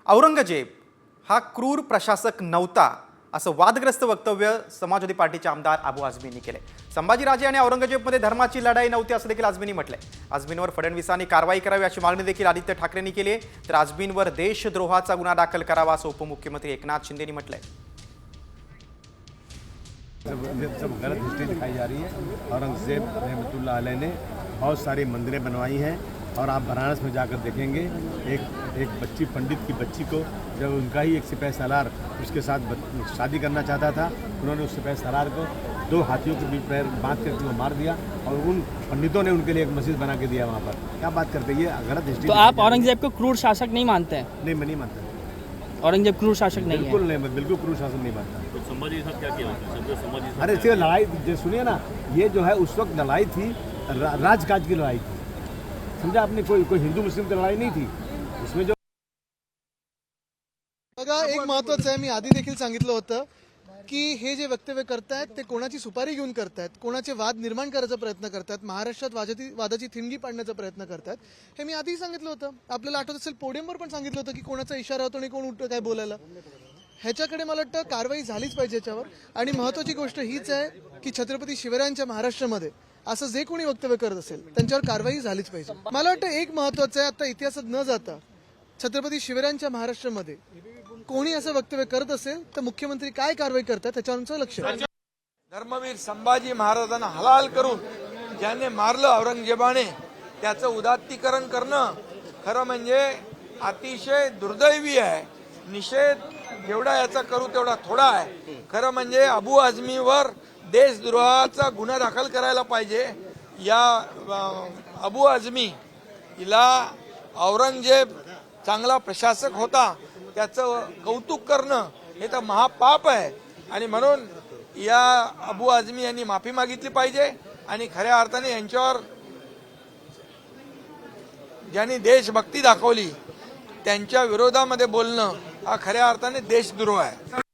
औरंगजेब हा क्रूर प्रशासक नव्हता असं वादग्रस्त वक्तव्य समाजवादी पार्टीचे आमदार अबू आझमींनी केले। संभाजीराजे आणि औरंगजेबमध्ये धर्माची लढाई नव्हती असं देखील आझमींनी म्हटलंय। आझमींवर फडणवीसांनी कारवाई करावी अशी मागणी देखील आदित्य ठाकरेंनी केली आहे। तर आझमींवर देशद्रोहाचा गुन्हा दाखल करावा असं उपमुख्यमंत्री एकनाथ शिंदेंनी म्हटलंय। सब गलत हिस्ट्री दिखाई जा रही है। औरंगजेब रहमतुल्लाह अलैह ने बहुत सारी मंदिरें बनवाई हैं और आप बनारस में जाकर देखेंगे एक बच्ची, पंडित की बच्ची को जब उनका ही एक सिपाही सालार उसके साथ शादी करना चाहता था, उन्होंने उस सिपाही सालार को 2 हाथियों के बीच पैर बांध करके वो मार दिया और उन पंडितों ने उनके लिए एक मस्जिद बना के दिया वहाँ पर। क्या बात करते हैं, ये गलत हिस्ट्री। तो आप औरंगजेब को क्रूर शासक नहीं मानते हैं? नहीं, मैं नहीं मानता। औरंगजेब क्रूर शासक नहीं है? बिल्कुल नहीं, मैं बिल्कुल क्रूर शासन नहीं मानता। तो संभाजी साहब क्या किया? अरे सिर्फ लड़ाई जो सुनिए ना, ये जो है उस वक्त लड़ाई थी, राजकाज की लड़ाई थी, समझा आपने? कोई हिंदू मुस्लिम की लड़ाई नहीं थी उसमें। जो बघा, एक महत्त्वाचं आहे, मी आधी देखील सांगितलं होतं की हे जे वक्तव्य करतायत ते कोणाची सुपारी घेऊन करतायत, कोणाचे वाद निर्माण करायचा प्रयत्न करतायत, महाराष्ट्रात वादाची थिणगी पाडण्याचा प्रयत्न करतायत, हे मी आधीही सांगितलं होतं। आपल्याला आठवत असेल पोडियमवर पण सांगितलं होतं की कोणाचा इशारा होतो आणि कोण उठतं काय बोलायला। ह्याच्याकडे मला वाटतं कारवाई झालीच पाहिजे याच्यावर। आणि महत्त्वाची गोष्ट हीच आहे की छत्रपती शिवरायांच्या महाराष्ट्रामध्ये असं जे कोणी वक्तव्य करत असेल त्यांच्यावर कारवाई झालीच पाहिजे। मला वाटतं एक महत्त्वाचं आहे, आता इतिहासात न जाता छत्रपती शिवरायांच्या महाराष्ट्रामध्ये कोणी असं वक्तव्य करत असेल तर मुख्यमंत्री काय कारवाई करतात त्याच्यावर लक्ष आहे। धर्मवीर संभाजी महाराजांना हलाल करून ज्याने मारलं औरंगजेबाने, त्याचं उदात्तीकरण करणं खरं म्हणजे अतिशय दुर्दैवी आहे। निषेध जेवढा याचा करू तेवढा थोडा आहे। खरं म्हणजे अबू आझमीवर देशद्रोहाचा गुन्हा दाखल करायला पाहिजे। या अबू आझमी हिला औरंगजेब चांगला प्रशासक होता त्याचं कौतुक करणं हे तर महापाप आहे आणि म्हणून या अबू आझमी यांनी माफी मागितली पाहिजे आणि खऱ्या अर्थाने यांच्यावर ज्यांनी देशभक्ती दाखवली त्यांच्या विरोधामध्ये बोलणं हा खऱ्या अर्थाने देशद्रोह आहे।